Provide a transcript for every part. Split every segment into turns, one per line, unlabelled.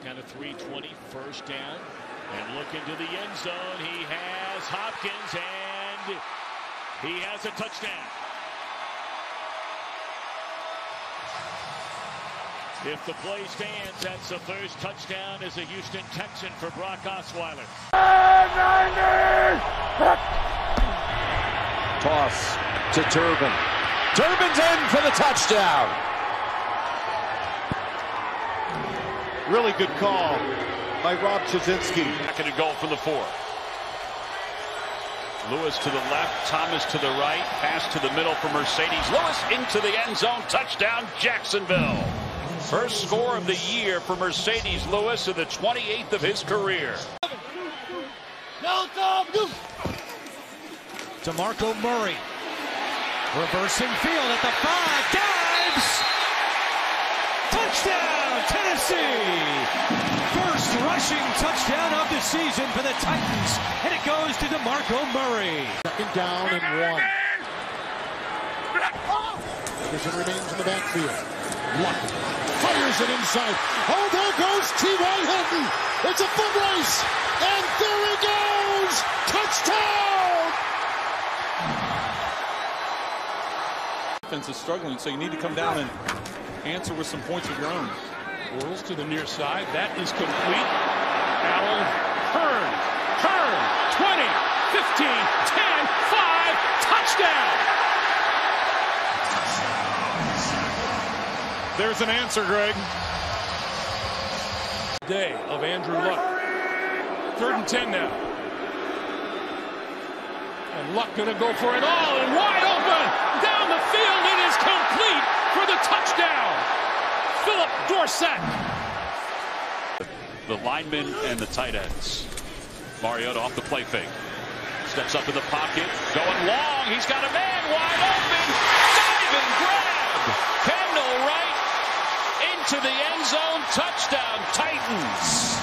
Count of 3:20, first down. And look into the end zone. He has Hopkins, and he has a touchdown. If the play stands, that's the first touchdown as a Houston Texan for Brock Osweiler.
Toss to Turbin. Turbin's in for the touchdown.
Really good call by Rob Chazinski.
Second and goal from the 4. Lewis to the left, Thomas to the right. Pass to the middle for Mercedes. Lewis into the end zone. Touchdown, Jacksonville. First score of the year for Mercedes Lewis in the 28th of his career.
DeMarco Murray. Reversing field at the 5. Dives! Touchdown, Tennessee! First rushing touchdown of the season for the Titans. And it goes to DeMarco Murray.
Second down and 1. Anderson remains in the backfield. Luck fires it inside. Oh, there goes T.Y. Hilton. It's a foot race. And there he goes. Touchdown!
Defense is struggling, so you need to come down and answer with some points of your own.
Whirls to the near side. That is complete. Allen, Hearn, 20, 15, 10, 5, touchdown!
There's an answer, Greg. Day of Andrew Luck. 3rd and 10 now. And Luck gonna go for it all and wide open down the field. It is complete for the touchdown. Philip Dorsett.
The linemen and the tight ends. Mariota off the play fake. Steps up in the pocket. Going long. He's got a man wide open. Diving grab. Kendall Wright into the end zone. Touchdown, Titans.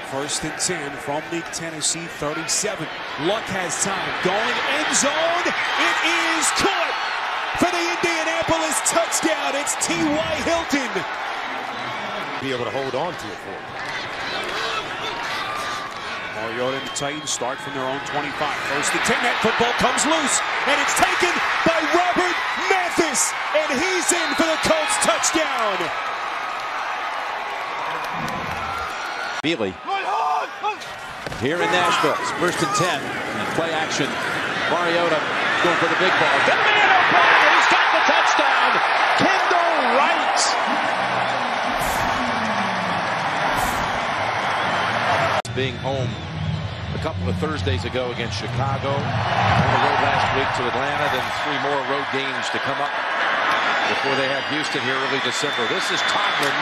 1st and 10 from the Tennessee 37. Luck has time. Going end zone. It is caught for the Indianapolis touchdown. It's T.Y. Hilton.
Be able to hold on to it for him.
Mariota and the Titans start from their own 25. 1st and 10. That football comes loose. And it's taken by Robert Mathis. And he's in for the Colts touchdown.
Beasley here in Nashville. It's 1st and 10. Play action. Mariota going for the big ball.
He's got the touchdown. Kendall Wright.
Being home a couple of Thursdays ago against Chicago. On the road last week to Atlanta. Then 3 more road games to come up before they have Houston here early December. This is Todman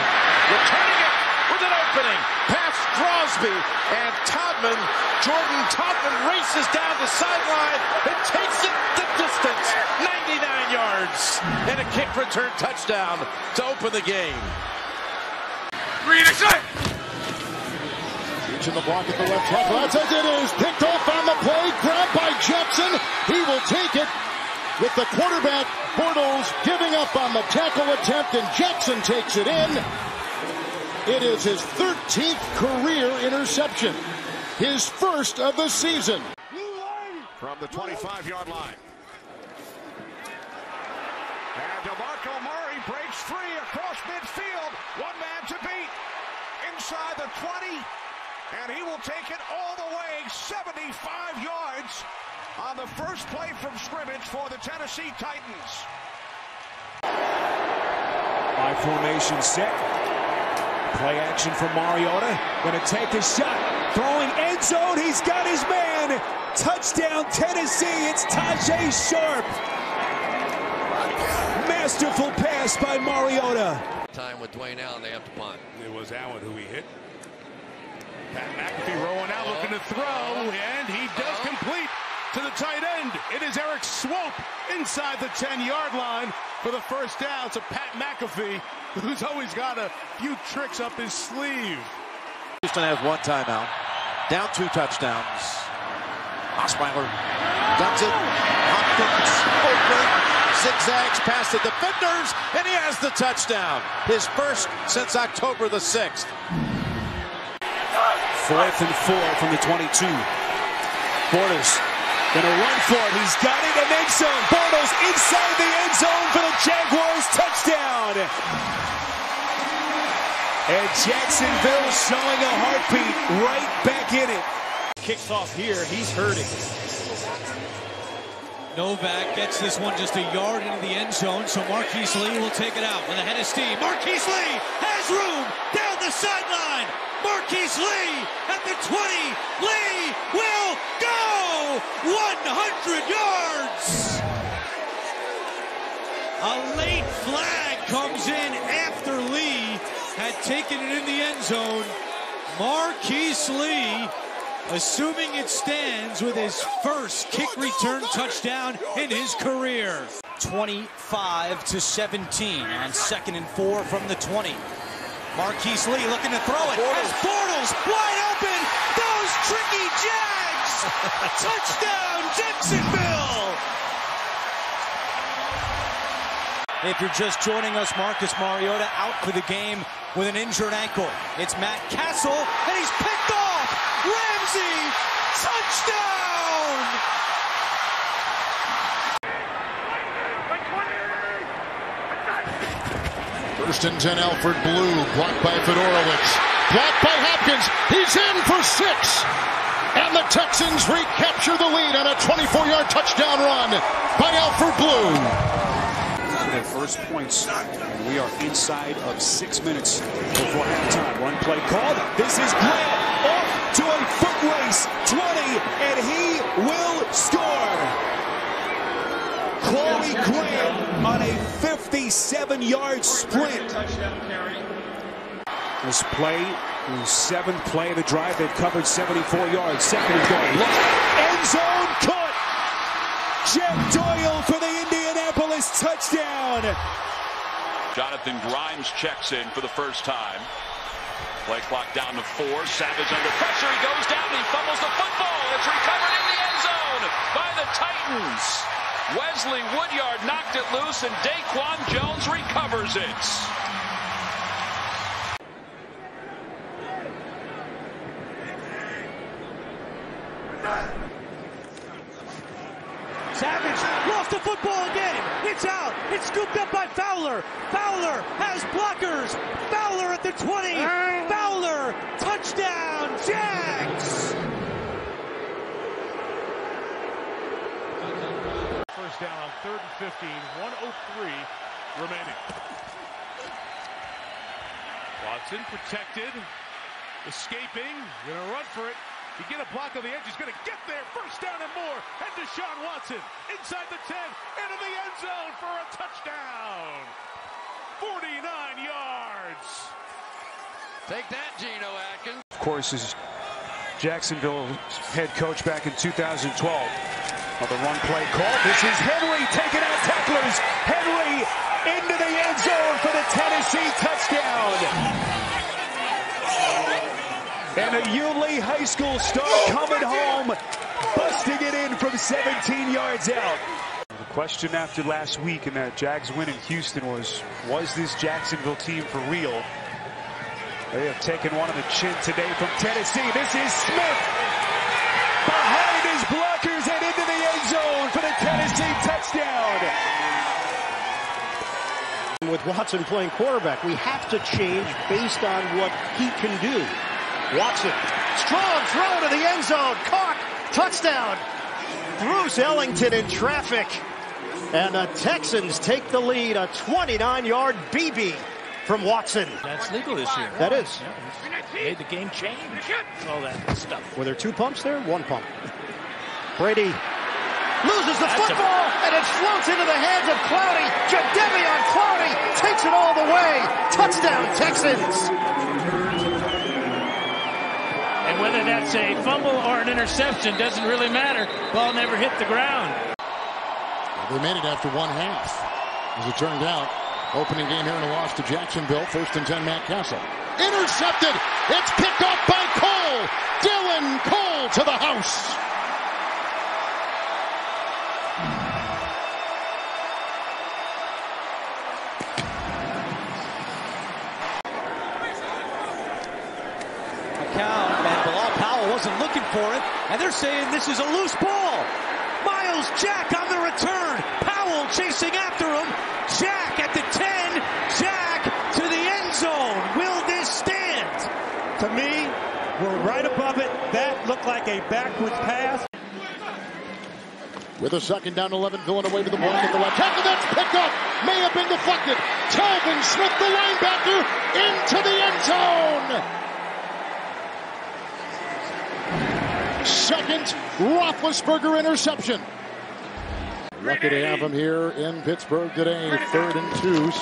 returning it with an opening. Past Crosby and Todman. Jordan Todman races down the sideline and takes it the distance. 99 yards. And a kick return touchdown to open the game.
Reaching the block at the left tackle. That's as it is. Picked off on the play. Grabbed by Jepson. He will take it with the quarterback, Bortles, giving up on the tackle attempt, and Jackson takes it in. It is his 13th career interception. His first of the season.
From the 25-yard line. And DeMarco Murray breaks free across midfield. One man to beat. Inside the 20. And he will take it all the way 75 yards on the first play from scrimmage for the Tennessee Titans.
By formation set. Play action for Mariota. Going to take a shot. Throwing end zone. He's got his man. Touchdown, Tennessee. It's Tajay Sharp. Masterful pass by Mariota.
Time with Dwayne Allen. They have to punt.
It was Allen who he hit. Pat McAfee rolling out, looking to throw, and he does complete to the tight end. It is Eric Swope inside the 10-yard line for the first down. So Pat McAfee, who's always got a few tricks up his sleeve.
Houston has 1 timeout. Down 2 touchdowns. Osweiler does it. Hopkins open. zigzags past the defenders, and he has the touchdown. His first since October the 6th.
4th and 4 from the 22. Bortles gonna run for it. He's got it in end zone. Bortles inside the end zone for the Jaguars touchdown. And Jacksonville showing a heartbeat right back in it.
Kicks off here. He's hurting. Novak gets this one just a yard into the end zone, so Marquise Lee will take it out with a head of steam. Marquise Lee has room down the sideline. Marquise Lee at the 20. Lee will go 100 yards. A late flag comes in after Lee had taken it in the end zone. Marquise Lee, assuming it stands, with his first kick return touchdown in his career.
25-17 on 2nd and 4 from the 20. Marquise Lee looking to throw it. As Bortles wide open. Those tricky Jags. Touchdown, Jacksonville. If you're just joining us, Marcus Mariota out for the game with an injured ankle. It's Matt Castle, and he's picked off. Ramsey, touchdown!
1st and 10, Alfred Blue, blocked by Fedorowicz. Blocked by Hopkins. He's in for 6. And the Texans recapture the lead on a 24-yard touchdown run by Alfred Blue.
Their first points, and we are inside of 6 minutes before halftime. One play called. This is Grant off to a foot race. 20, and he will score. Corey Grant on a 57-yard sprint. This play, the 7th play of the drive, they've covered 74 yards. 2nd and goal. Look, end zone caught. Jeff Doyle for the Indianapolis touchdown.
Jonathan Grimes checks in for the first time. Play clock down to 4. Savage under pressure. He goes down. He fumbles the football. It's recovered in the end zone by the Titans. Wesley Woodyard knocked it loose, and Daquan Jones recovers it.
Savage lost the football again. It's out. It's scooped up by Fowler. Fowler has blockers. Fowler at the 20. Fowler, touchdown, Jags.
First down on 3rd and 15, 1:03 remaining. Watson protected, escaping, gonna run for it. You get a block on the edge, he's gonna get there. First down and more, and Deshaun Watson inside the 10, into the end zone for a touchdown. 49 yards.
Take that, Geno Atkins.
Of course, is Jacksonville head coach back in 2012. On the run play call, this is Henry taking out tacklers. Henry into the end zone for the Tennessee touchdown. And a Yulee High School star coming home, busting it in from 17 yards out. The question after last week in that Jags win in Houston was this Jacksonville team for real? They have taken one on the chin today from Tennessee. This is Smith behind his blockers and into the end zone for the Tennessee touchdown.
With Watson playing quarterback, we have to change based on what he can do. Watson, strong throw to the end zone, caught, touchdown. Bruce Ellington in traffic. And the Texans take the lead, a 29-yard BB from Watson.
That's legal this year.
That is.
Yeah, made the game change. All that good stuff.
Were there 2 pumps there? 1 pump. Brady loses the football, and it floats into the hands of Clowney. Jadeveon Clowney takes it all the way. Touchdown, Texans.
And whether that's a fumble or an interception doesn't really matter. Ball never hit the ground.
They made it after 1 half. As it turned out, opening game here in a loss to Jacksonville. 1st and 10, Matt Castle. Intercepted. It's picked up by Cole. Dylan Cole to the house.
And Bilal Powell wasn't looking for it, and they're saying this is a loose ball. Miles Jack on the return. Powell chasing after him. Jack at the 10. Jack to the end zone. Will this stand?
To me, we're right above it. That looked like a backwards pass.
With a second down, 11, going away to the block at the left tackle. That's picked up. May have been deflected. Talvin Smith, the linebacker, into the end zone. Second Roethlisberger interception. Lucky to have him here in Pittsburgh today. 3rd and 2,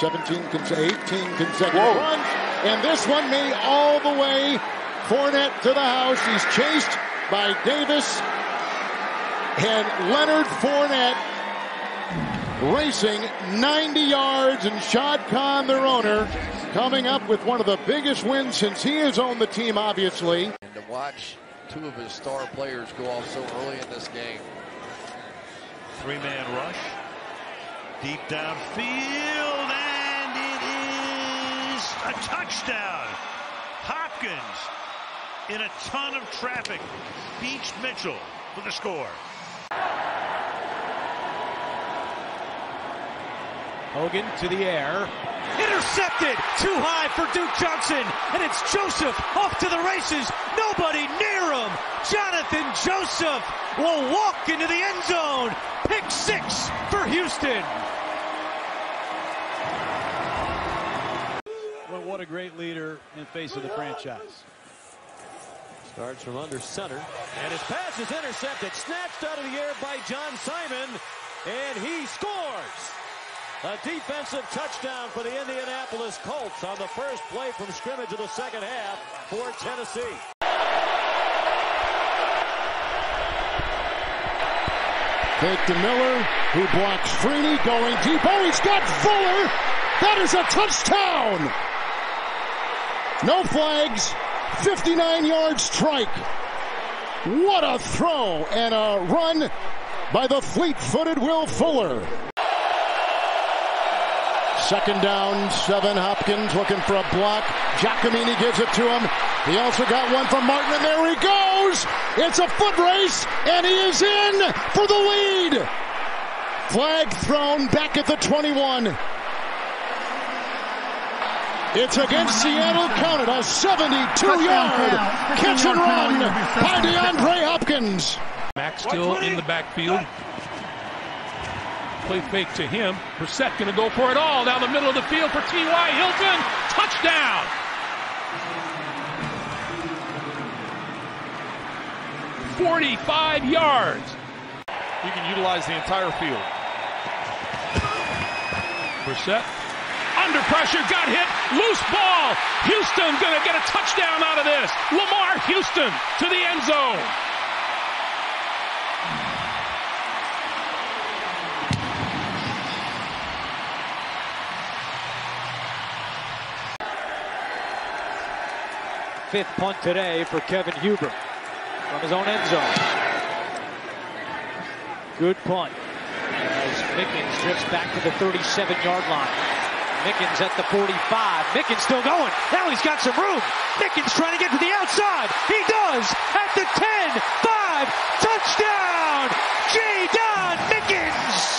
18 consecutive runs. And this one may all the way. Fournette to the house. He's chased by Davis. And Leonard Fournette racing 90 yards. And Shad Khan, their owner, coming up with one of the biggest wins since he has owned the team, obviously.
And to watch two of his star players go off so early in this game.
3-man rush. Deep downfield, and it is a touchdown. Hopkins in a ton of traffic beats Mitchell for the score.
Hogan to the air. Intercepted! Too high for Duke Johnson. And it's Joseph off to the races. Nobody near him. Jonathan Joseph will walk into the end zone. Pick 6 for Houston.
Well, what a great leader in face of the franchise.
Starts from under center. And his pass is intercepted. Snatched out of the air by John Simon. And he scores. A defensive touchdown for the Indianapolis Colts on the first play from scrimmage of the second half for Tennessee.
Fake to Miller, who blocks Freeney, going deep. Oh, he's got Fuller. That is a touchdown. No flags. 59-yard strike. What a throw and a run by the fleet-footed Will Fuller. Second down, 7. Hopkins looking for a block. Giacomini gives it to him. He also got one from Martin, and there he goes. It's a foot race, and he is in for the lead. Flag thrown back at the 21. It's against Seattle, counted a 72-yard catch and run by DeAndre Hopkins.
Mack still in the backfield. Play fake to him. Brissett going to go for it all down the middle of the field for T.Y. Hilton. Touchdown. "45 yards. You can utilize the entire field. Brissett under pressure, got hit, loose ball. Houston going to get a touchdown out of this. Lamar Houston to the end zone.
Fifth punt today for Kevin Huber from his own end zone. Good punt. As Mickens drifts back to the 37-yard line. Mickens at the 45. Mickens still going. Now he's got some room. Mickens trying to get to the outside. He does at the 10. 5. Touchdown. J. Don Mickens.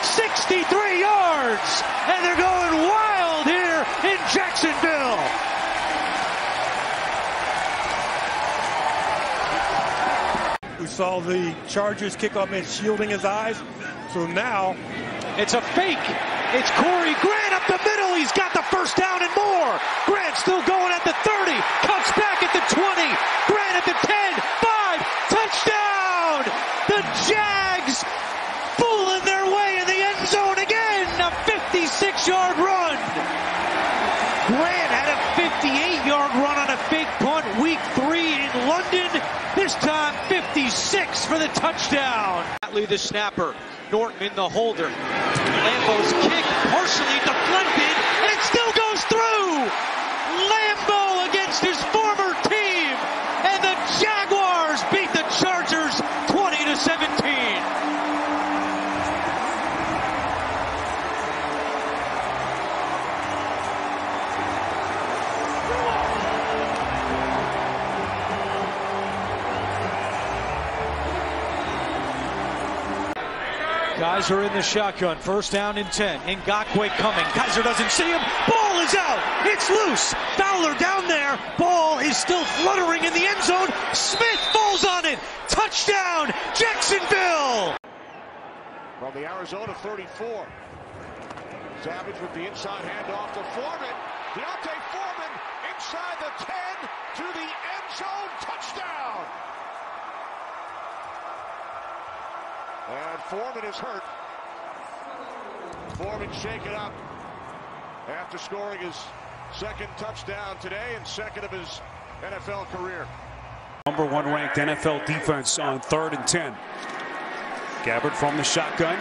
63 yards. And they're going wild here in Jacksonville.
We saw the Chargers kickoff man shielding his eyes. So now
it's a fake. It's Corey Grant up the middle. He's got the first down and more. Grant still going at the 30. Cuts back at the 20. Grant at the 10. 5. Touchdown. The Jags fooling their way in the end zone again. A 56-yard run. Grant had a 58-yard run on a fake punt week 3 in London. This time 56 for the touchdown. The snapper. Norton in the holder. Lambeau's kick partially deflected, and it still goes through. Lambeau against his former team, and the Jaguars beat the Chargers 20-17.
Kaiser in the shotgun. First down and 10. Ngakoue coming. Kaiser doesn't see him. Ball is out. It's loose. Fowler down there. Ball is still fluttering in the end zone. Smith falls on it. Touchdown, Jacksonville.
From the Arizona 34. Savage with the inside handoff to Foreman. Deontay Foreman inside the 10 to the end zone. Touchdown. And Foreman is hurt. Foreman shaken up after scoring his second touchdown today and second of his NFL career.
Number 1 ranked NFL defense on 3rd and 10. Gabbard from the shotgun.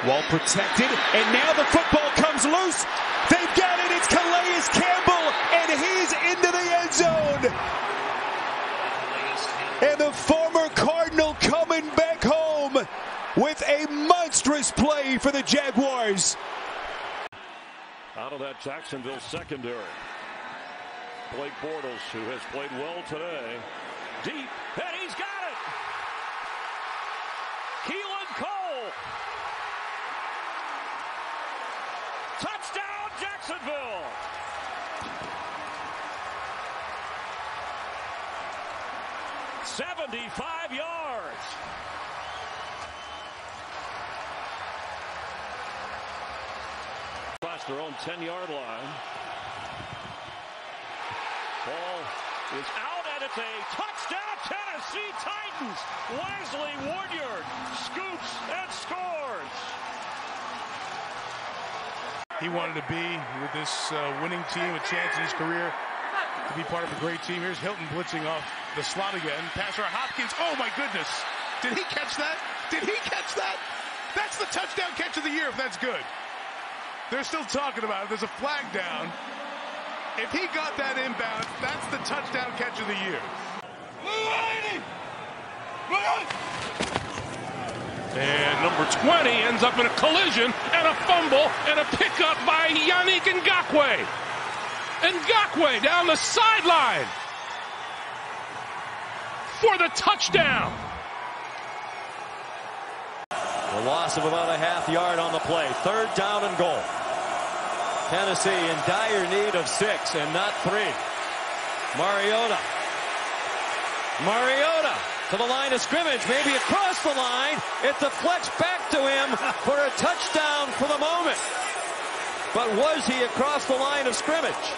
Well protected. And now the football comes loose. They've got it. It's Calais Campbell. And he's into the end zone. And the former Cardinal coming back home with a monstrous play for the Jaguars.
Out of that Jacksonville secondary. Blake Bortles, who has played well today. Deep, and he's got it! Keelan Cole! Touchdown, Jacksonville! "75 yards. Across their own 10-yard line. Ball is out, and it's a touchdown, Tennessee Titans. Wesley Woodyard scoops and scores.
He wanted to be with this winning team, a chance in his career to be part of a great team. Here's Hilton blitzing off the slot again. Passer Hopkins. Oh, my goodness. Did he catch that? Did he catch that? That's the touchdown catch of the year, if that's good. They're still talking about it. There's a flag down. If he got that inbound, that's the touchdown catch of the year.
And number 20 ends up in a collision and a fumble and a pickup by Yannick Ngakoue. Ngakoue down the sideline for the touchdown.
A loss of about a half yard on the play. 3rd down and goal. Tennessee in dire need of 6 and not 3. Mariota to the line of scrimmage, maybe across the line. It deflects back to him for a touchdown for the moment. But was he across the line of scrimmage?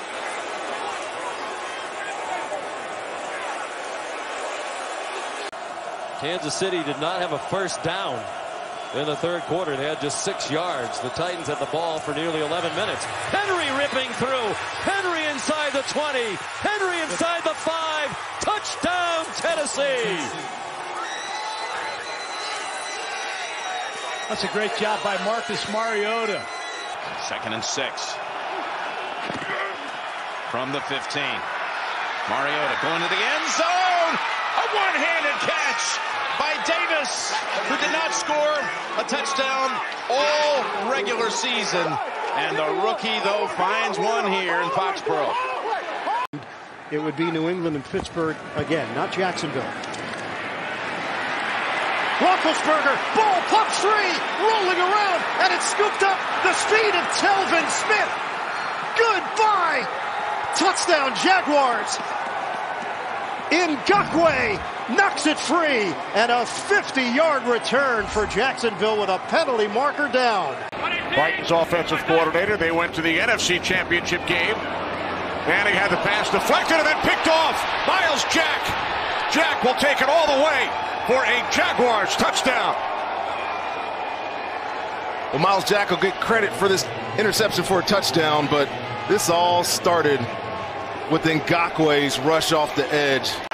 Kansas City did not have a first down in the 3rd quarter. They had just 6 yards. The Titans had the ball for nearly 11 minutes. Henry ripping through. Henry inside the 20. Henry inside the 5. Touchdown, Tennessee.
That's a great job by Marcus Mariota.
2nd and 6. From the 15. Mariota going to the end zone. A one-handed catch by Davis, who did not score a touchdown all regular season. And the rookie, though, finds one here in Foxborough.
It would be New England and Pittsburgh again, not Jacksonville. Roethlisberger, ball pumps free, rolling around, and it's scooped up. The speed of Telvin Smith. Goodbye. Touchdown, Jaguars. Ngakoue knocks it free, and a 50-yard return for Jacksonville with a penalty marker down.
Titans offensive coordinator. They went to the NFC Championship game. Manning had the pass deflected and then picked off. Miles Jack. Jack will take it all the way for a Jaguars touchdown.
Well, Miles Jack will get credit for this interception for a touchdown, but this all started with Ngakoue's rush off the edge.
Here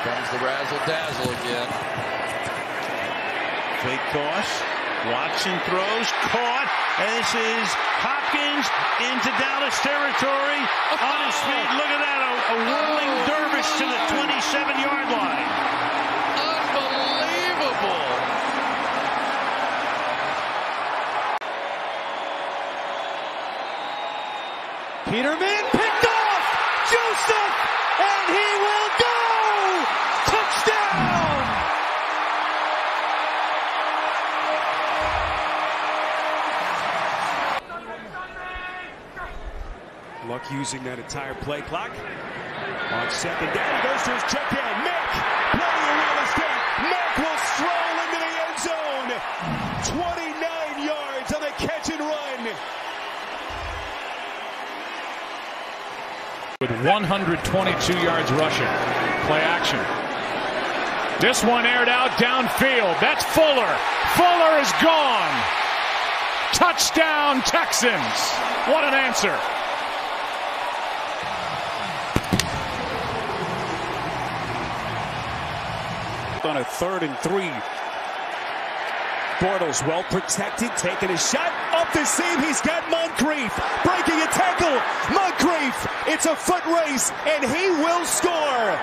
comes the razzle-dazzle again.
Fake toss. Watson throws. Caught. And this is Hopkins into Dallas territory. On his feet. Look at that. A whirling dervish to the 27-yard line.
Unbelievable.
Peterman picked off. Joseph. And he will go. Touchdown.
Luck using that entire play clock. On second down, he goes to his check down. Mick, plenty of real estate. Mick will stroll into the end zone. 29 yards on the catch and run.
With 122 yards rushing. Play action. This one aired out downfield. That's Fuller. Fuller is gone. Touchdown, Texans. What an answer.
On a 3rd and 3. Bortles well protected, taking a shot up the seam. He's got Moncrief breaking a tackle. Moncrief, it's a foot race, and he will score.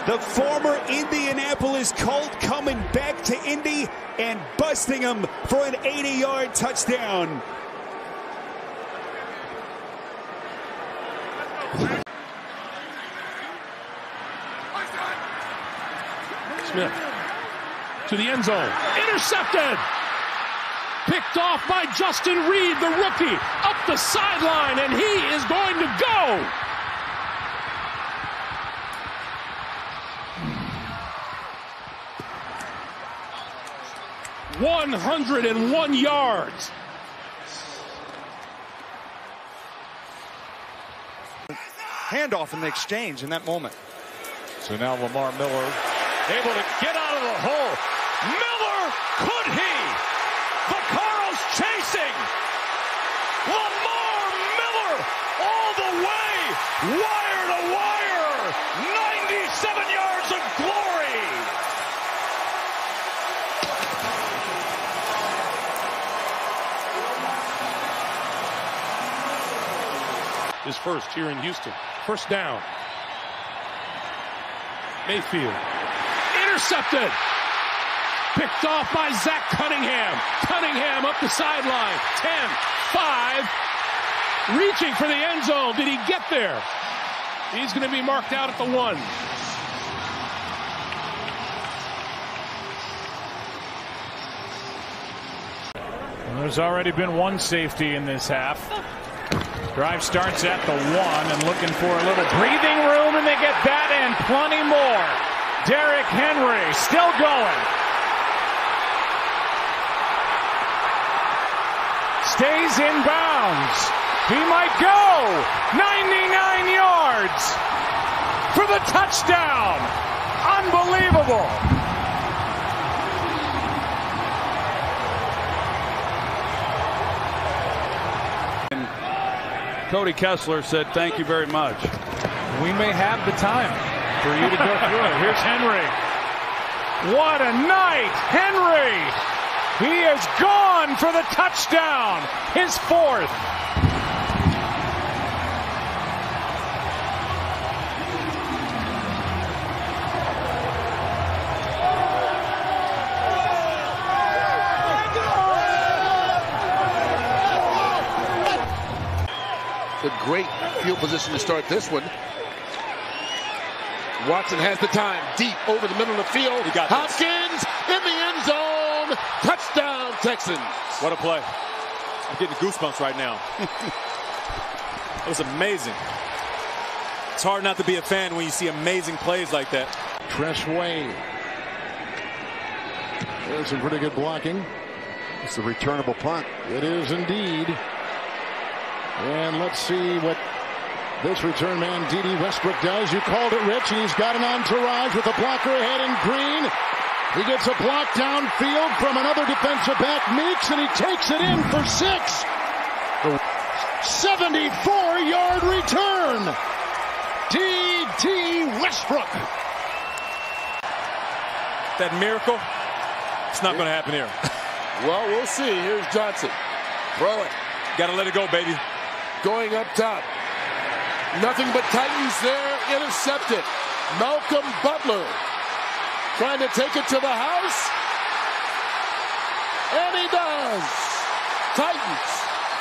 The former Indianapolis Colt coming back to Indy and busting him for an 80-yard touchdown.
Smith to the end zone. Intercepted. Picked off by Justin Reed, the rookie, up the sideline, and he is going to go. "101 yards.
Handoff in the exchange in that moment.
So now Lamar Miller able to get out of the hole. Miller, could he? Vaccaro's chasing. Lamar Miller all the way, wire to wire. 97 yards of glory.
His first here in Houston. First down. Mayfield. Intercepted. Picked off by Zach Cunningham. Cunningham up the sideline. 10, 5. Reaching for the end zone. Did he get there? He's going to be marked out at the 1. Well, there's already been one safety in this half. Drive starts at the 1 and looking for a little breathing room, and they get that and plenty more. Derrick Henry still going. Stays in bounds. He might go. 99 yards for the touchdown. Unbelievable.
Cody Kessler said, "Thank you very much."
We may have the time for you to go through it. Here's Henry. What a night. Henry. He is gone for the touchdown. His 4th.
A great field position to start this one. Watson has the time. Deep over the middle of the field.
He got
Hopkins in the end zone. Touchdown, Texans.
What a play. I'm getting goosebumps right now. That was amazing. It's hard not to be a fan when you see amazing plays like that.
Tress Way. There's some pretty good blocking.
It's a returnable punt.
It is indeed. And let's see what this return man, D.D. Westbrook, does. You called it, Rich, and he's got an entourage with a blocker ahead in green. He gets a block downfield from another defensive back, Meeks, and he takes it in for 6. 74-yard return. D.D. Westbrook.
That miracle, it's not going to happen here.
Well, we'll see. Here's Johnson. Throw it.
Got to let it go, baby.
Going up top. Nothing but Titans there. Intercepted. Malcolm Butler trying to take it to the house. And he does. Titans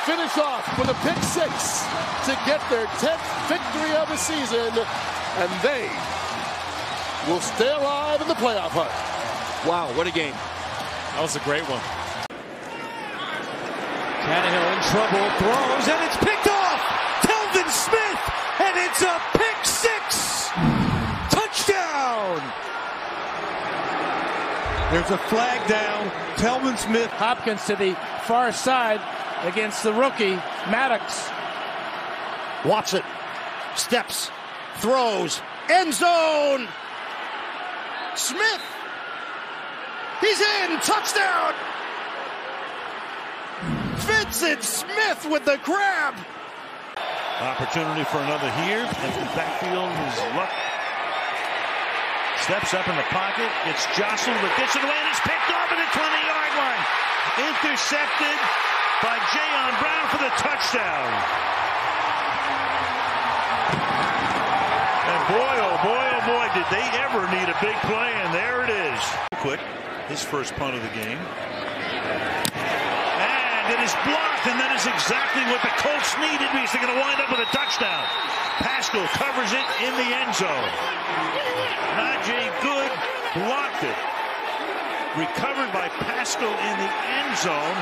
finish off with a pick 6 to get their 10th victory of the season. And they will stay alive in the playoff hunt.
Wow, what a game. That was a great one.
Tannehill in trouble, throws, and it's picked off. Alvin Smith, and it's a pick six. Touchdown.
There's a flag down. Telvin Smith.
Hopkins to the far side against the rookie, Maddox.
Watson steps, throws, end zone. Smith. He's in. Touchdown. Vincent Smith with the grab.
Opportunity for another here. As the backfield is luck. Steps up in the pocket. It's jostled, but gets it away, and it's picked off at the 20-yard line. Intercepted by Jayon Brown for the touchdown. And boy, oh boy, did they ever need a big play, and there it is. Quick, his first punt of the game. And it is blocked, and that is exactly what the Colts needed because they're going to wind up with a touchdown. Pascal covers it in the end zone. Najee Good blocked it. Recovered by Pascal in the end zone.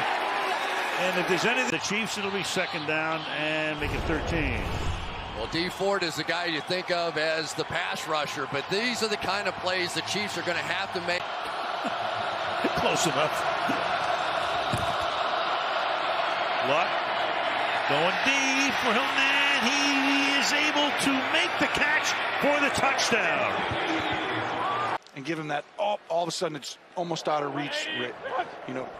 And if there's anything, the Chiefs, it'll be second down and make it 13.
Well, D. Ford is the guy you think of as the pass rusher, but these are the kind of plays the Chiefs are going to have to make.
Close enough. Luck going deep for Hilton, and he is able to make the catch for the touchdown.
And give him that, all of a sudden it's almost out of reach,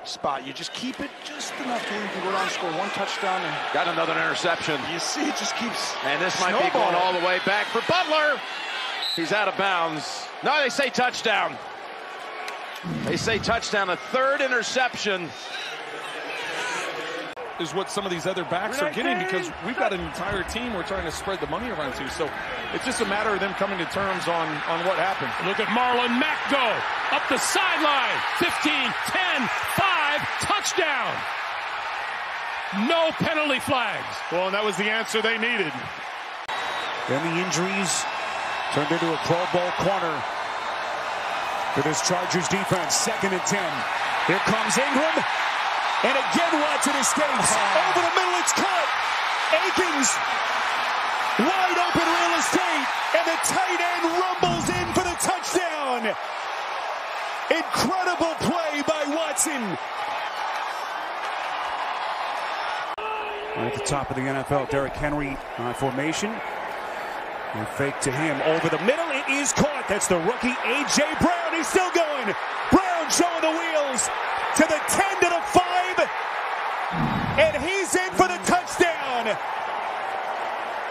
spot. You just keep it just enough to go down and score one touchdown. And
got another interception.
You see, it just keeps
And this might be going all the way back for Butler. He's out of bounds. No, they say touchdown. They say touchdown, a third interception.
Is what some of these other backs are getting because we've got an entire team we're trying to spread the money around to. So it's just a matter of them coming to terms on what happened.
Look at Marlon Mack go up the sideline. 15, 10, 5, touchdown. No penalty flags.
Well, and that was the answer they needed.
Then the injuries turned into a Pro Bowl corner for this Chargers defense. 2nd and 10. Here comes Ingram. And again, Watson escapes. Over the middle, it's caught. Akins, wide open real estate. And the tight end rumbles in for the touchdown. Incredible play by Watson. At the top of the NFL, Derrick Henry formation. And fake to him over the middle. It is caught. That's the rookie, A.J. Brown. He's still going. Brown showing the wheels to the 10 to the 5. And he's in for the touchdown.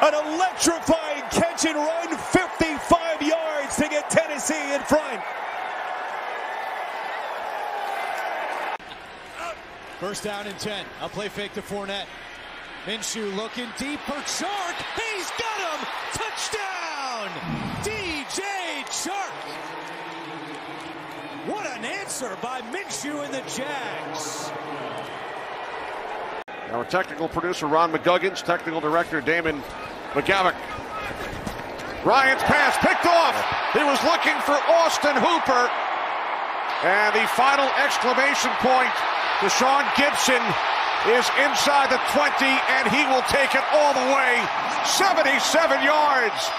An electrifying catch and run, 55 yards to get Tennessee in front.
First down and 10. I'll play fake to Fournette. Minshew looking deep for Chark. He's got him. Touchdown. DJ Chark. What an answer by Minshew and the Jags.
Our technical producer, Ron McGuggins, technical director, Damon McGavick. Ryan's pass picked off. He was looking for Austin Hooper. And the final exclamation point to Sean Gibson is inside the 20, and he will take it all the way. 77 yards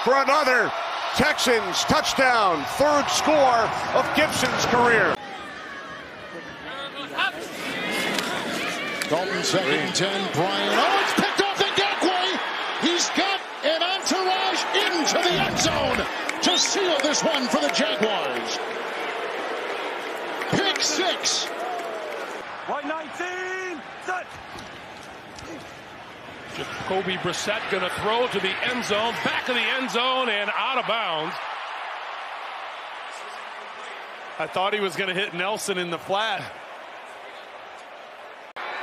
for another Texans touchdown. 3rd score of Gibson's career.
Dalton 2nd and 10. Bryant. Oh, it's picked off Ngakwe. He's got an entourage into the end zone to seal this one for the Jaguars. Pick 6.
White 19. Set.
Jacoby Brissett going to throw to the end zone, back of the end zone, and out of bounds.
I thought he was going to hit Nelson in the flat.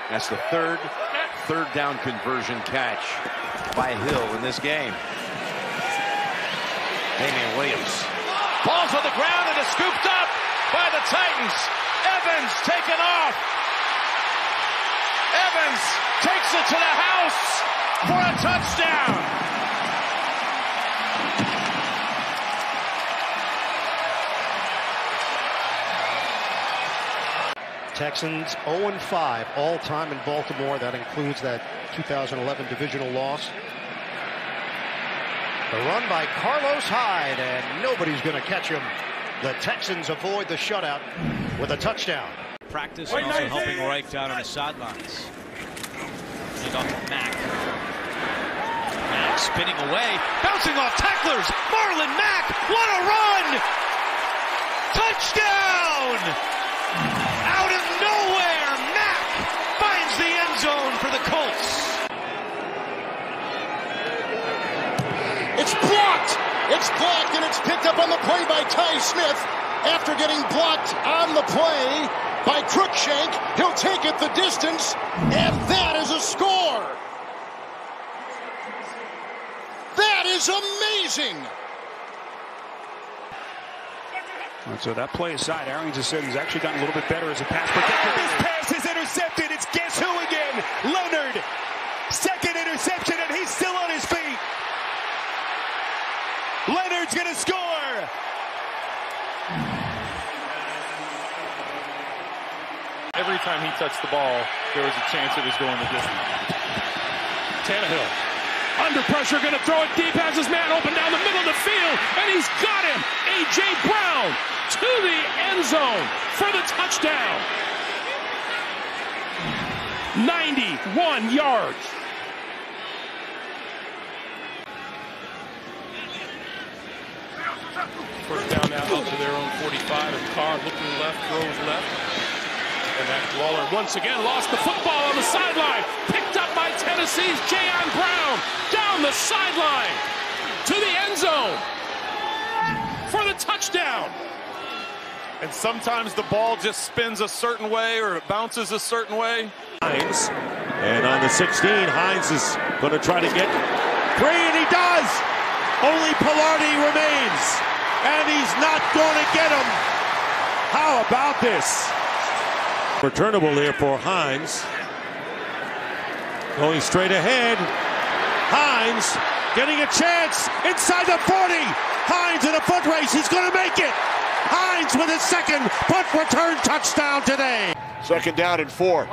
That's the third down conversion catch by Hill in this game. Damian Williams. Ball's on the ground and is scooped up by the Titans. Evans taken off. Evans takes it to the house for a touchdown.
Texans 0-5 all-time in Baltimore. That includes that 2011 divisional loss.
The run by Carlos Hyde, and nobody's going to catch him. The Texans avoid the shutout with a touchdown.
Practice and also helping Reich down on the sidelines. And off to Mack. Mack spinning away, bouncing off tacklers. Marlon Mack, what a run! Touchdown! Out of nowhere, Mack finds the end zone for the Colts.
It's blocked! It's blocked, and it's picked up on the play by Ty Smith. After getting blocked on the play by Crookshank, he'll take it the distance, and that is a score! That is amazing!
And so that play aside, Arrington's actually gotten a little bit better as a pass protector. This pass is intercepted. It's guess who again? Leonard. Second interception, and he's still on his feet. Leonard's going to score.
Every time he touched the ball, there was a chance it was going the distance.
Tannehill under pressure, going to throw it deep, has his man open down the middle of the field, and he's got him. A.J. Brown to the end zone for the touchdown. 91 yards.
First down now out to their own 45, and Carr looking left, throws left.
And that Waller once again lost the football on the sideline. Picked up by Tennessee's Jayon Brown. Down the sideline to the end zone for the touchdown.
And sometimes the ball just spins a certain way or it bounces a certain way.
Hines, and on the 16, Hines is going to try to get free, and he does. Only Pilardi remains, and he's not going to get him. How about this? Returnable there for Hines. Going straight ahead. Hines getting a chance inside the 40. Hines in a foot race. He's going to make it. Hines with his second punt return touchdown today.
Second down and 4.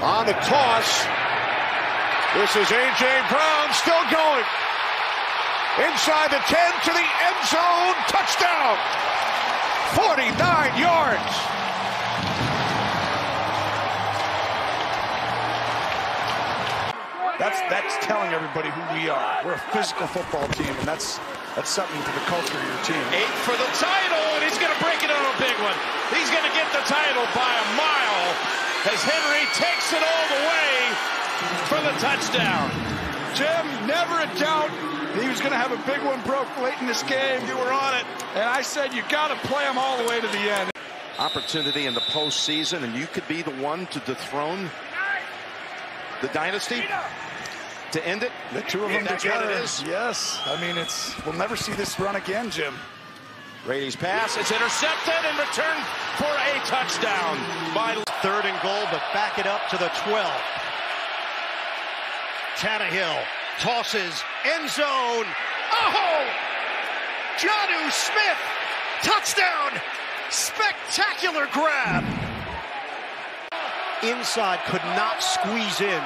On the toss. This is A.J. Brown still going. Inside the 10 to the end zone. Touchdown. 49 yards.
That's telling everybody who we are. We're a physical football team, and that's something to the culture of your team.
8 for the title, and he's going to break it on a big one. He's going to get the title by a mile as Henry takes it all the way for the touchdown.
Jim, never a doubt he was going to have a big one broke late in this game.
You were on it.
And I said, you got to play him all the way to the end.
Opportunity in the postseason, and you could be the one to dethrone the dynasty to end it.
The two of them together.
What it is.
Yes. I mean, we'll never see this run again, Jim.
Brady's pass, it's intercepted and returned for a touchdown by
3rd and goal, but back it up to the 12. Tannehill tosses, end zone. Oh! Jonnu Smith, touchdown! Spectacular grab. Inside, could not squeeze in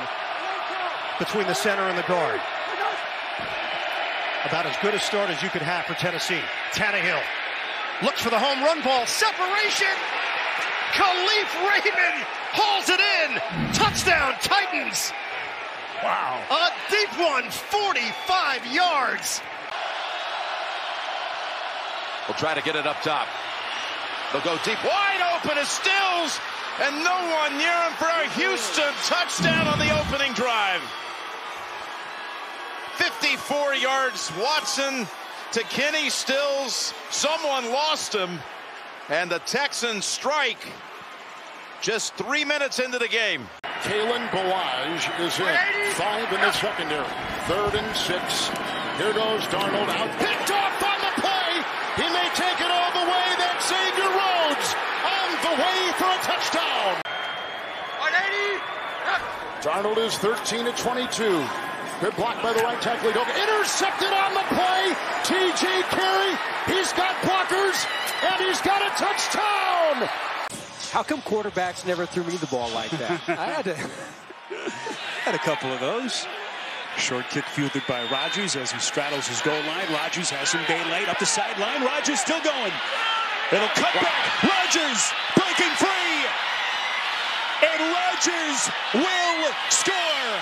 between the center and the guard. About as good a start as you could have for Tennessee. Tannehill looks for the home run ball. Separation. Khalif Raymond hauls it in. Touchdown, Titans.
Wow.
A deep one, 45 yards.
We'll try to get it up top. They'll go deep. Wide open is Stills, and no one near him for a Houston touchdown on the opening drive. 54 yards, Watson to Kenny Stills. Someone lost him, and the Texans strike just 3 minutes into the game.
Kalen Balaj is in. 5 in the secondary. 3rd and 6. Here goes Darnold out. Picked off on the play. He may take it all the way. That's Xavier Rhodes on the way for a touchdown. Darnold is 13 of 22. Good block by the right tackle. Intercepted on the play. T.J. Carey. He's got blockers, and he's got a touchdown.
How come quarterbacks never threw me the ball like that? I had a couple of those.
Short kick fielded by Rodgers as he straddles his goal line. Rodgers has him day late up the sideline. Rodgers still going. It'll cut back. Rodgers breaking free. And Rodgers will score.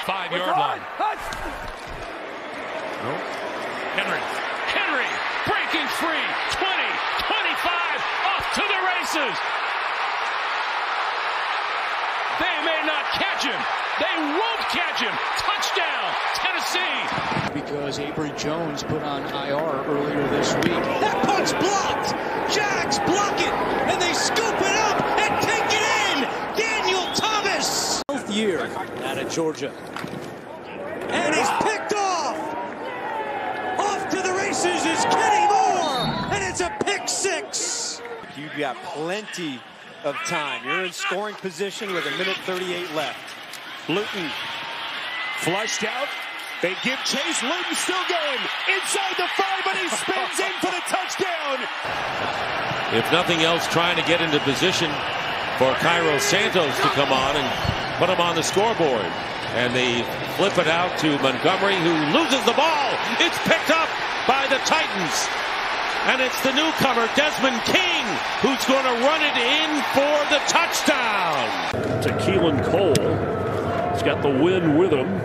5-yard line. Henry breaking free. 20, 25, off to the races. They may not catch him. They won't catch him. Touchdown, Tennessee.
Because Avery Jones put on IR earlier this week. That punt's blocked. Jags block it, and they scoop it up and take it in. Daniel Thomas. 12th year out of Georgia. And he's picked off. Off to the races is Kenny Moore, and it's a pick six.
You've got plenty of time. You're in scoring position with 1:38 left.
Luton flushed out. They give chase. Luton still going inside the 5, but he spins in for the touchdown.
If nothing else, trying to get into position for Cairo Santos to come on and put him on the scoreboard. And they flip it out to Montgomery, who loses the ball. It's picked up by the Titans. And it's the newcomer, Desmond King, who's going to run it in for the touchdown.
To Keelan Cole. He's got the wind with him.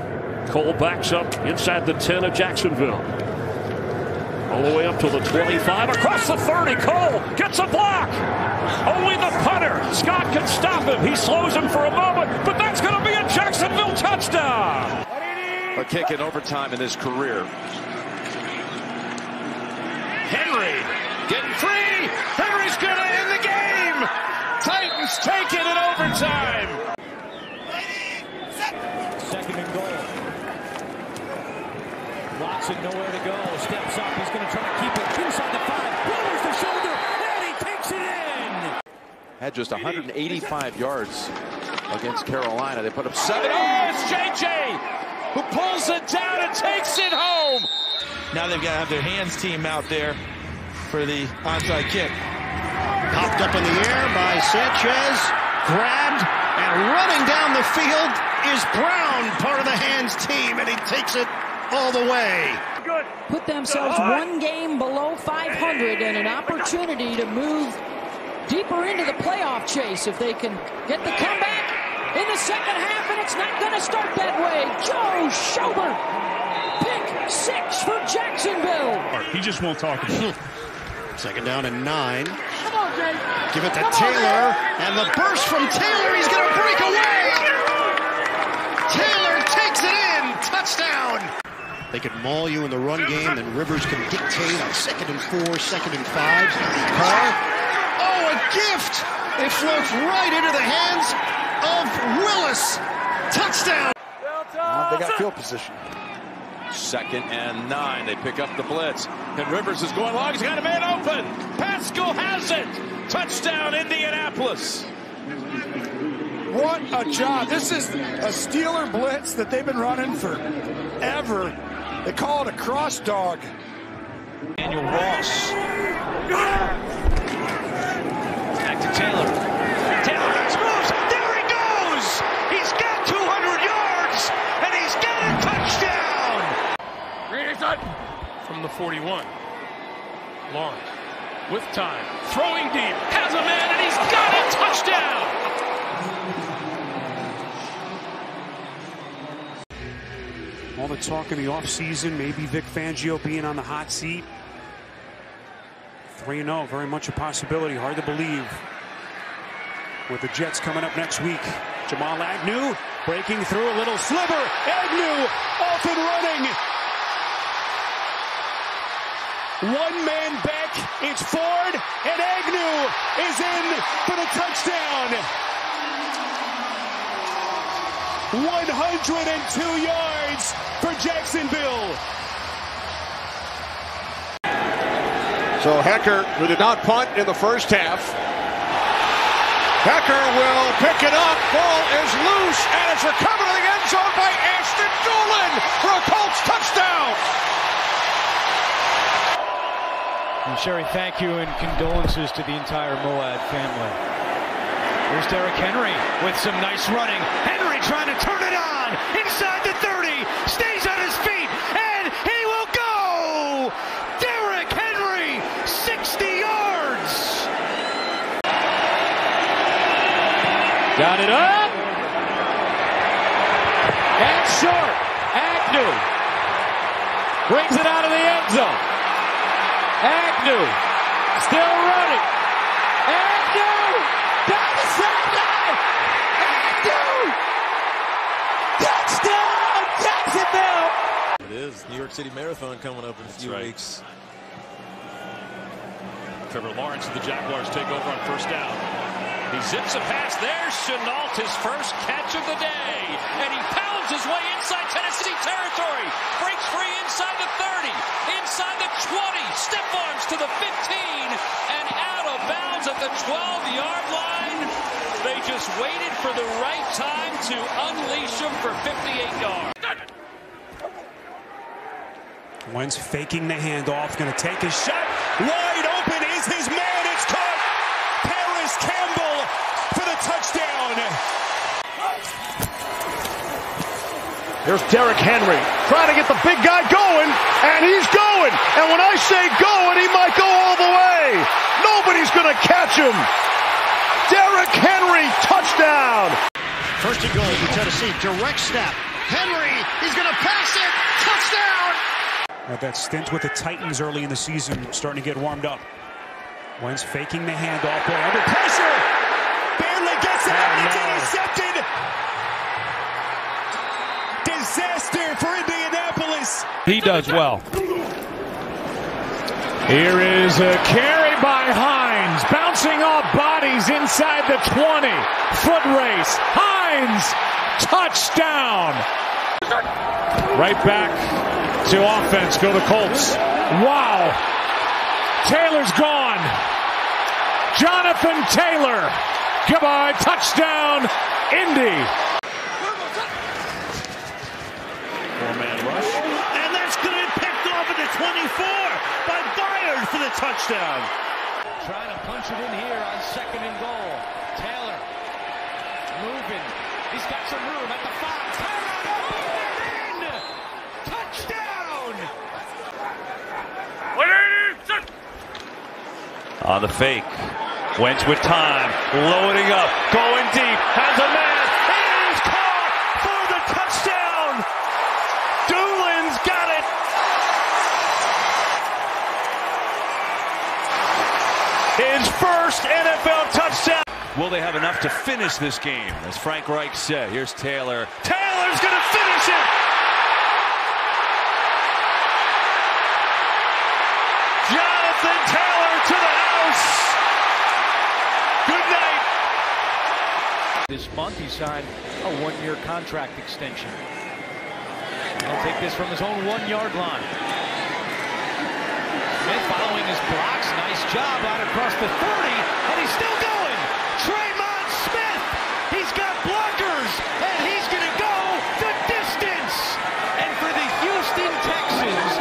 Cole backs up inside the 10 of Jacksonville. All the way up to the 25. Across the 30. Cole gets a block. Only the punter, Scott, can stop him. He slows him for a moment, but that's going to be a Jacksonville touchdown.
A kick in overtime in his career.
Henry getting free. Henry's going to end the game. Titans take it in overtime.
Second and goal. Watson nowhere to go. Steps up. He's going to try to keep it inside the 5. Lowers the shoulder, and he takes it in.
Had just 185 yards against Carolina. They put up 7. Oh, it's JJ who pulls it down and takes it home.
Now they've got to have their hands team out there for the onside kick.
Popped up in the air by Sanchez. Grabbed and running down the field is Brown, part of the hands team, and he takes it all the way.
Put themselves one game below 500 and an opportunity to move deeper into the playoff chase if they can get the comeback in the second half, and it's not going to start that way. Joe Schobert, pick 6 for Jacksonville.
He just won't talk about it.
Second down and 9.
Come on, Jay.
Give it to Taylor, and the burst from Taylor. He's going to break away. Taylor takes it in. Touchdown. They could maul you in the run game, and Rivers can dictate on 2nd and 4, 2nd and 5. Carr. Oh, a gift. It floats right into the hands of Willis. Touchdown.
They got field position.
2nd and 9. They pick up the blitz. And Rivers is going long. He's got a man open. Pascal has it. Touchdown, Indianapolis.
What a job. This is a Steeler blitz that they've been running forever. They call it a cross dog.
Daniel Ross. Back to Taylor. Taylor makes moves. There he goes. He's got 200 yards, and he's got a touchdown.
From the 41. Lawrence with time. Throwing deep. Has a man, and he's got a touchdown.
All the talk in the offseason, maybe Vic Fangio being on the hot seat. 3-0, very much a possibility. Hard to believe. With the Jets coming up next week. Jamal Agnew breaking through a little sliver. Agnew off and running. One man back. It's Ford, and Agnew is in for the touchdown. 102 yards for Jacksonville.
So Hecker, who did not punt in the first half. Hecker will pick it up. Ball is loose, and it's recovered in the end zone by Ashton Doolin for a Colts touchdown.
And Sherry, thank you and condolences to the entire Moab family. Here's Derrick Henry with some nice running. Henry trying to turn it on inside the 30.
Got it up. And short. Agnew brings it out of the end zone. Agnew still running. Agnew down the sideline. Agnew. Touchdown, Jacksonville.
It is New York City Marathon coming up in a few weeks.
Trevor Lawrence and the Jaguars take over on first down. He zips a pass. There's Chenault, his first catch of the day. And he pounds his way inside Tennessee territory. Breaks free inside the 30, inside the 20. Stiff arms to the 15 and out of bounds at the 12-yard line. They just waited for the right time to unleash him for 58 yards.
Wentz faking the handoff, going to take a shot. Wide open is his man. It's caught. Paris Campbell for the touchdown.
Here's Derrick Henry trying to get the big guy going, and he's going. And when I say going, he might go all the way. Nobody's going to catch him. Derrick Henry, touchdown.
First and goal for Tennessee. Direct snap. Henry, he's going to pass it. Touchdown.
That stint with the Titans early in the season starting to get warmed up. Wentz faking the handoff there under pressure. Barely gets it out. It's intercepted. Disaster for Indianapolis.
He does well. Here is a carry by Hines. Bouncing off bodies inside the 20. Foot race. Hines. Touchdown. Right back to offense. Go the Colts. Wow. Taylor's gone. Jonathan Taylor. Goodbye. Touchdown. Indy.
Four-man rush. And that's going to be picked off at the 24 by Byard for the touchdown.
Trying to punch it in here on second and goal. Taylor moving. He's got some room at the 5. Taylor in. Touchdown.
On the fake. Wentz with time. Loading up. Going deep. Has a man. He's caught for the touchdown. Doolin's got it. His first NFL touchdown.
Will they have enough to finish this game? As Frank Reich said, here's Taylor.
Taylor's going to finish it. Jonathan Taylor to the house. Good night.
This month he signed a 1-year contract extension. He'll take this from his own 1-yard line. Smith following his blocks. Nice job out across the 30. And he's still going. Tremont Smith. He's got blockers. And he's going to go the distance. And for the Houston Texans.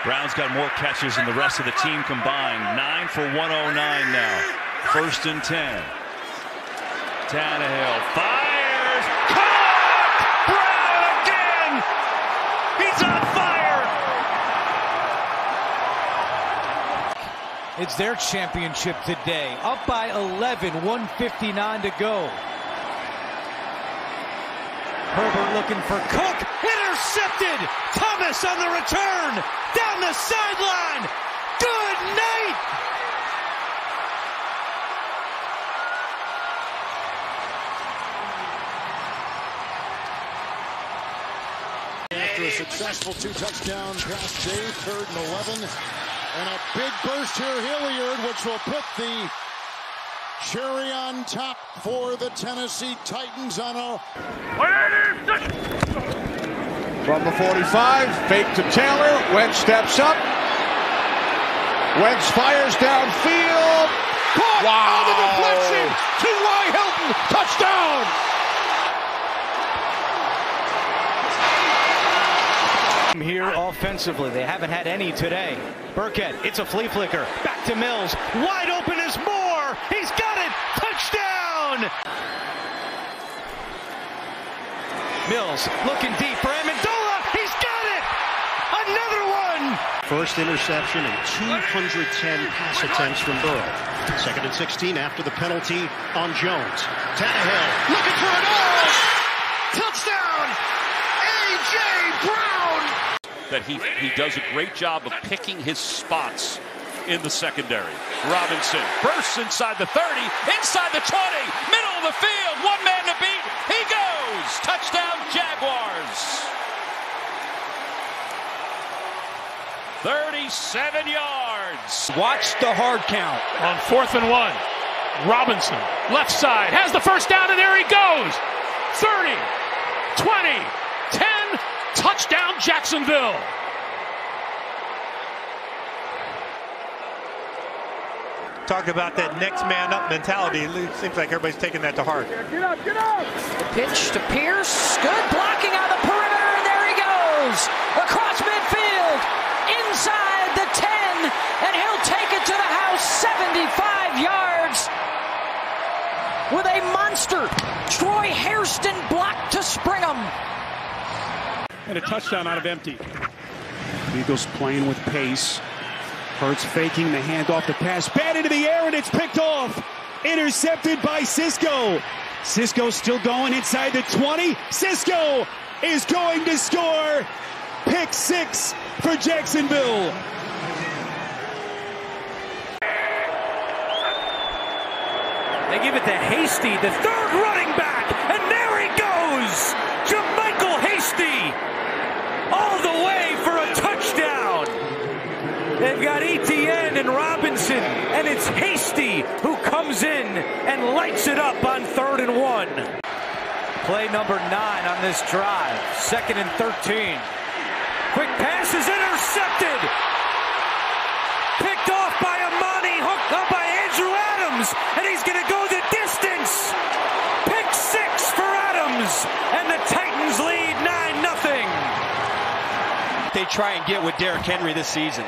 Browns got more catches than the rest of the team combined. 9 for 109 now. First and 10.
Tannehill fires. Caught! Brown again. He's on fire.
It's their championship today. Up by 11, 1:59 to go. Herbert looking for Cook. Intercepted. Thomas on the return. Down the sideline. Good night.
After a successful 2-touchdown pass day, 3rd and 11. And a big burst here, Hilliard, which will put the cherry on top for the Tennessee Titans on a...
From the 45, fake to Taylor. Wentz steps up. Wentz fires downfield. Caught on the deflection. T.Y. Hilton. Touchdown.
Here offensively, they haven't had any today. Burkhead, it's a flea flicker. Back to Mills. Wide open is Moore. He's got it. Touchdown. Mills looking deep for Amendola. He's got it. Another one.
first interception and 210 pass attempts from Burrow. 2nd and 16 after the penalty on Jones. Tannehill looking for an touchdown! A.J. Brown!
That he does a great job of picking his spots in the secondary. Robinson bursts inside the 30, inside the 20, middle of the field, one man to beat. He goes! Touchdown Jaguars! 37 yards.
Watch the hard count. On 4th and 1. Robinson, left side, has the first down, and there he goes. 30, 20, 10, touchdown Jacksonville.
Talk about that next man up mentality. It seems like everybody's taking that to heart.
Get up, get up. The pitch to Pierce. Good blocking on the perimeter, and there he goes. Across midfield, inside the 10, and he'll take it to the house, 75 yards. With a monster, Troy Hairston blocked to Springham.
And a touchdown out of empty. Eagles playing with pace. Hurts faking the handoff, the pass, bat into the air, and it's picked off. Intercepted by Cisco. Cisco still going inside the 20. Cisco is going to score. Pick 6 for Jacksonville.
They give it to Hasty, the 3rd running back, and there he goes! Jermichael Hasty, all the way for a touchdown. They've got Etienne and Robinson, and it's Hasty who comes in and lights it up on 3rd and 1. Play number 9 on this drive, 2nd and 13. Quick pass is intercepted. Picked off by Amani, hooked up by Andrew Adams, and he's going to go the distance. Pick 6 for Adams, and the Titans lead 9-0.
They try and get with Derrick Henry this season.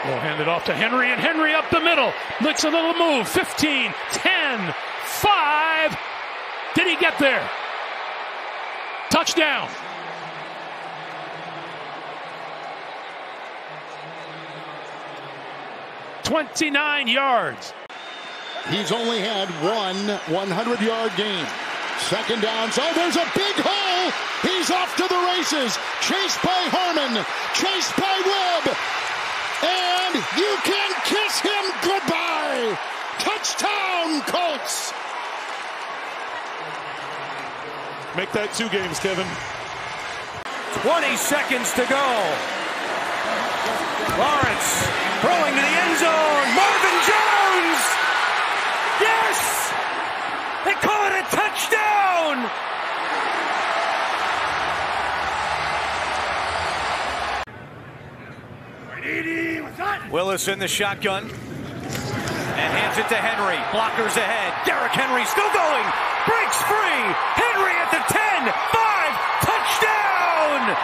We'll hand it off to Henry, and Henry up the middle. Looks a little move. 15, 10, 5. Did he get there? Touchdown. $29 yards.
He's only had one 100-yard game. 2nd down. So there's a big hole. He's off to the races. Chased by Harmon. Chased by Webb. And you can kiss him goodbye. Touchdown, Colts.
Make that 2 games, Kevin.
20 seconds to go. Lawrence throwing to the end zone. Marvin Jones. Yes! They call it a touchdown. Willis in the shotgun and hands it to Henry. Blockers ahead. Derrick Henry still going. Breaks free. Henry at the 10. 5. Touchdown.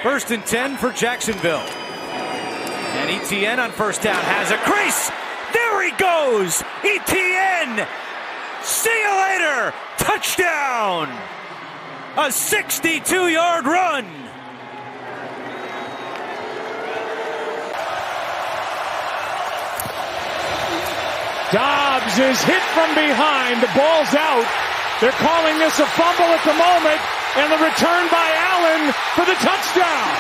1st and 10 for Jacksonville. And Etienne on 1st down has a crease. There he goes. Etienne. See you later. Touchdown. A 62-yard run.
Dobbs is hit from behind. The ball's out. They're calling this a fumble at the moment, and the return by Allen for the touchdown.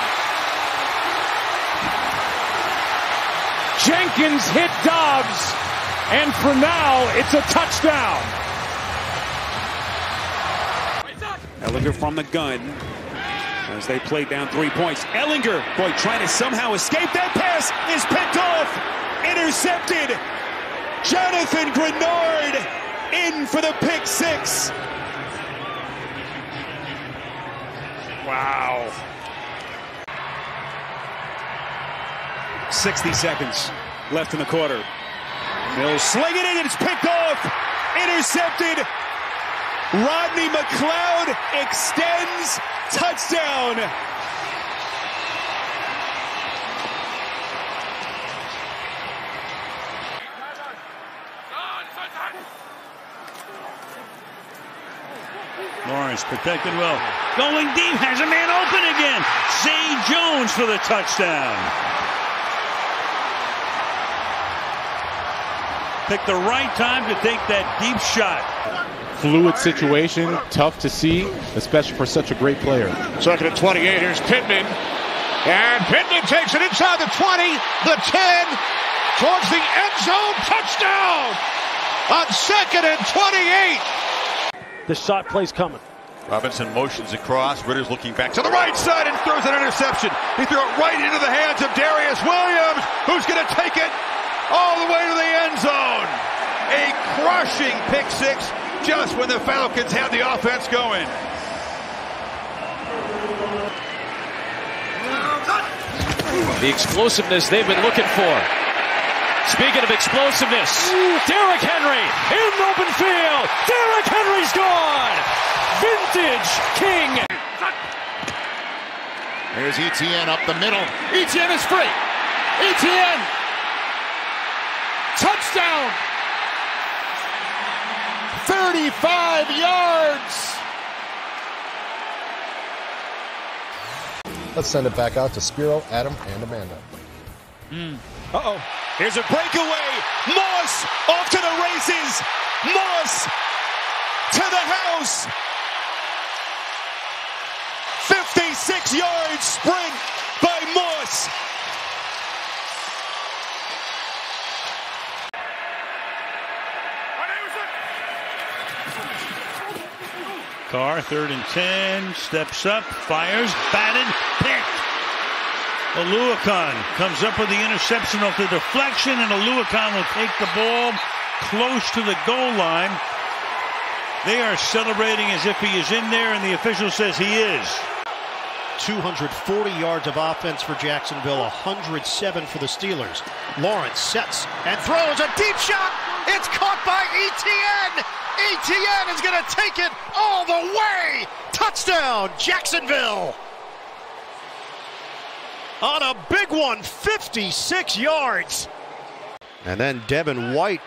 Jenkins hit Dobbs, and for now, it's a touchdown.
Ellinger from the gun as they play down 3 points. Ellinger, boy, trying to somehow escape. That pass is picked off. Intercepted. Jonathan Grenard in for the pick 6. Wow. 60 seconds left in the quarter. Mills slinging it, and it's picked off. Intercepted. Rodney McLeod extends. Touchdown.
Lawrence protected well. Going deep, has a man open again. Zay Jones for the touchdown. Picked the right time to take that deep shot.
Fluid situation, tough to see, especially for such a great player.
Second and 28, here's Pittman. And Pittman takes it inside the 20, the 10, towards the end zone, touchdown! On second and 28.
The shot play's coming.
Robinson motions across. Ritter's looking back to the right side and throws an interception. He threw it right into the hands of Darius Williams, who's going to take it all the way to the end zone. A crushing pick six just when the Falcons had the offense going.
The explosiveness they've been looking for.
Speaking of explosiveness, Derrick Henry in open field. Derrick Henry's gone. Vintage King.
Here's Etienne up the middle. Etienne is free. Etienne. Touchdown. 35 yards.
Let's send it back out to Spiro, Adam, and Amanda.
Uh-oh. Here's a breakaway. Moss off to the races. Moss to the house. 56-yard sprint by Moss.
Carr, 3rd and 10, steps up, fires, batted, picked. Oluokun comes up with the interception off the deflection, and Oluokun will take the ball close to the goal line. They are celebrating as if he is in there, and the official says he is.
240 yards of offense for Jacksonville, 107 for the Steelers. Lawrence sets and throws a deep shot. It's caught by Etienne. Etienne is going to take it all the way. Touchdown, Jacksonville. On a big one, 56 yards. And then Devin White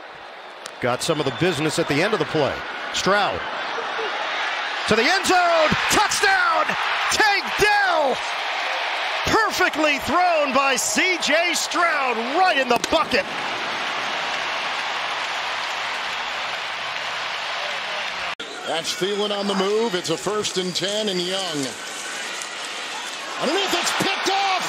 got some of the business at the end of the play. Stroud to the end zone. Touchdown, Tank Dell. Perfectly thrown by C.J. Stroud right in the bucket.
That's Thielen on the move. It's a 1st and 10 and Young. Underneath, it's picked off.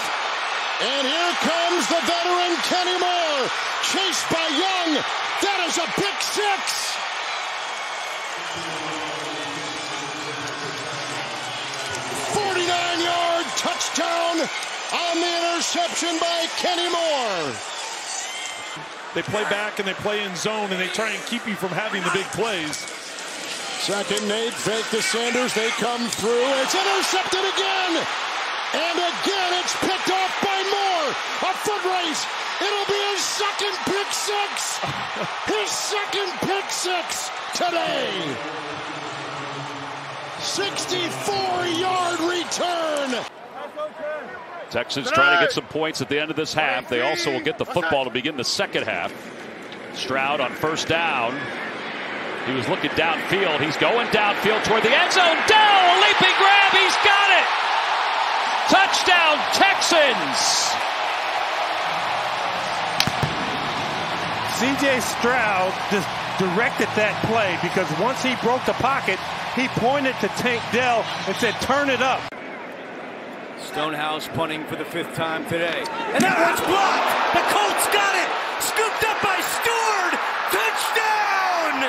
And here comes the veteran Kenny Moore. Chased by Young. That is a pick six. "49-yard touchdown on the interception by Kenny Moore."
They play back and they play in zone, and they try and keep you from having the big plays.
Second and 8, fake to Sanders. They come through. It's intercepted again. And again, it's picked off by Moore. A foot race. It'll be his second pick six. His second pick six today. 64-yard return.
Texans trying to get some points at the end of this half. They also will get the football to begin the second half. Stroud on 1st down. He was looking downfield. He's going downfield toward the end zone. Dell, a leaping grab. He's got it. Touchdown, Texans.
C.J. Stroud just directed that play because once he broke the pocket, he pointed to Tank Dell and said, "Turn it up."
Stonehouse punting for the 5th time today. And that one's blocked. The Colts got it. Scooped up by Stewart. Touchdown.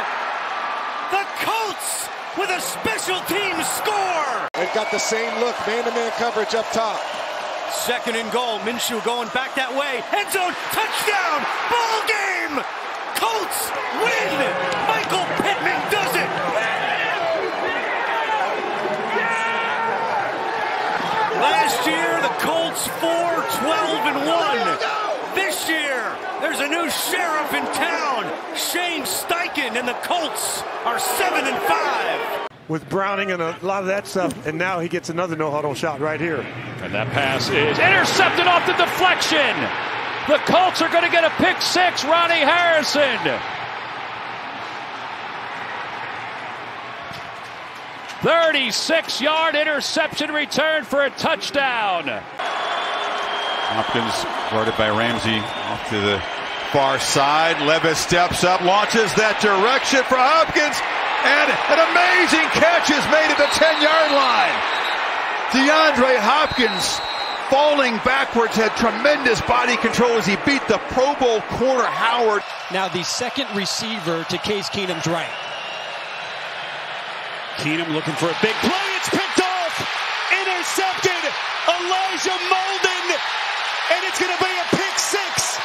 The Colts with a special teams score.
They've got the same look, man-to-man coverage up top.
2nd and goal. Minshew going back that way. End zone. Touchdown. Ball game. Colts win. Michael Pittman does it. Last year, the Colts 4-12-1. This year, there's a new sheriff in town, Shane Steichen, and the Colts are 7-5.
With Browning and a lot of that stuff, and now he gets another no-huddle shot right here.
And that pass is intercepted off the deflection. The Colts are going to get a pick six. Ronnie Harrison. 36-yard interception return for a touchdown.
Hopkins guarded by Ramsey off to the far side. Levis steps up, launches that direction for Hopkins, and an amazing catch is made at the 10-yard line. DeAndre Hopkins, falling backwards, had tremendous body control as he beat the Pro Bowl corner Howard.
Now the second receiver to Case Keenum's right.
Keenum looking for a big play. It's picked off. Intercepted. Elijah Molden. And it's going to be a pick six.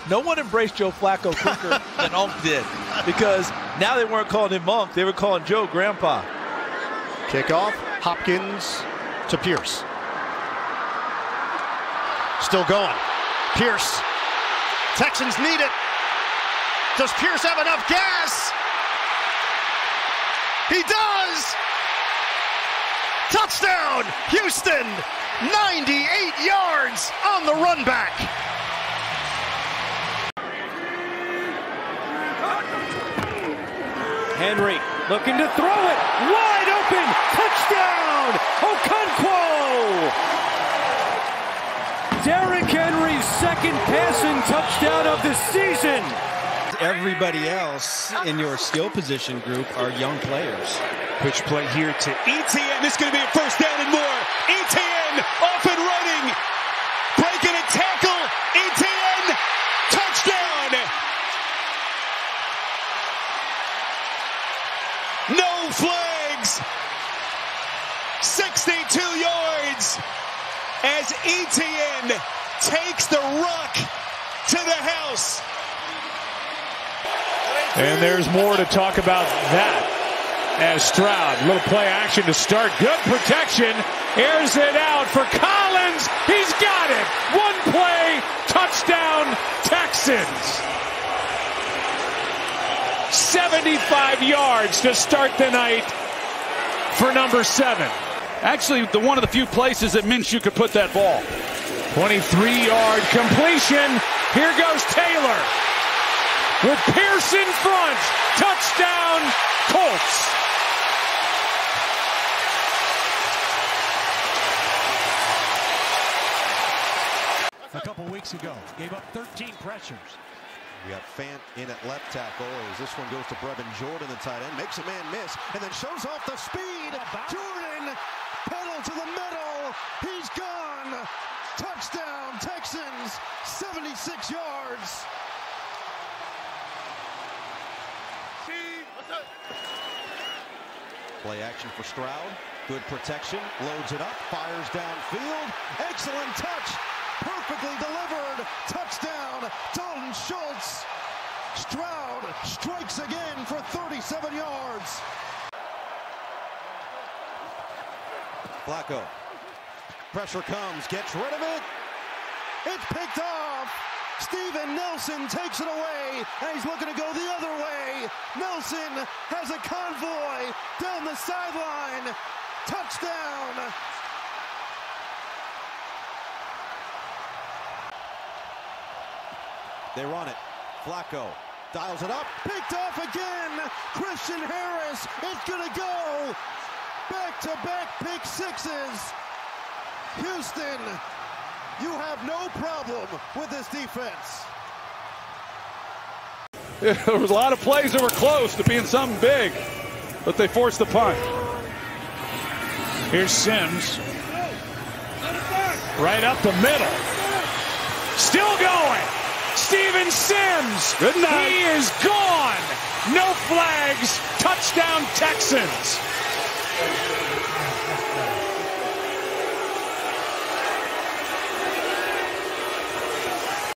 No one embraced Joe Flacco quicker than Unk did, because now they weren't calling him Unk, they were calling Joe Grandpa.
Kickoff, Hopkins to Pierce. Still going. Pierce. Texans need it. Does Pierce have enough gas? He does! Touchdown, Houston! 98 yards on the run back.
Henry looking to throw it. Wide open. Touchdown. Okonkwo. Derrick Henry's second passing touchdown of the season.
Everybody else in your skill position group are young players.
Pitch play here to Etienne. This is going to be a first down and more. Etienne off and running. Breaking a tackle. Etienne. Touchdown. No flags. 62 yards as Etienne takes the Rock to the house.
And there's more to talk about that as Stroud, little play action to start. Good protection. Airs it out for Collins. He's got it. One play. Touchdown Texans. 75 yards to start the night for number 7.
Actually, one of the few places that Minshew could put that ball.
23-yard completion. Here goes Taylor. With Pierce in front. Touchdown, Colts.
A couple weeks ago, gave up 13 pressures.
We got Fant in at left tackle as this one goes to Brevin Jordan, the tight end. Makes a man miss and then shows off the speed. Jordan, pedal to the middle. He's gone. Touchdown, Texans, 76 yards. Play action for Stroud. Good protection. Loads it up. Fires downfield. Excellent touch. Perfectly delivered. Touchdown, Dalton Schultz. Stroud strikes again for 37 yards. Flacco. Pressure comes. Gets rid of it. It's picked off. Steven Nelson takes it away, and he's looking to go the other way. Nelson has a convoy down the sideline. Touchdown. They run it. Flacco dials it up. Picked off again. Christian Harris is going to go. Back-to-back pick sixes. Houston, you have no problem with this defense.
Yeah, there was a lot of plays that were close to being something big, but they forced the punt.
Here's Sims. Right up the middle. Still going. Steven Sims.
Good night.
He is gone. No flags. Touchdown Texans.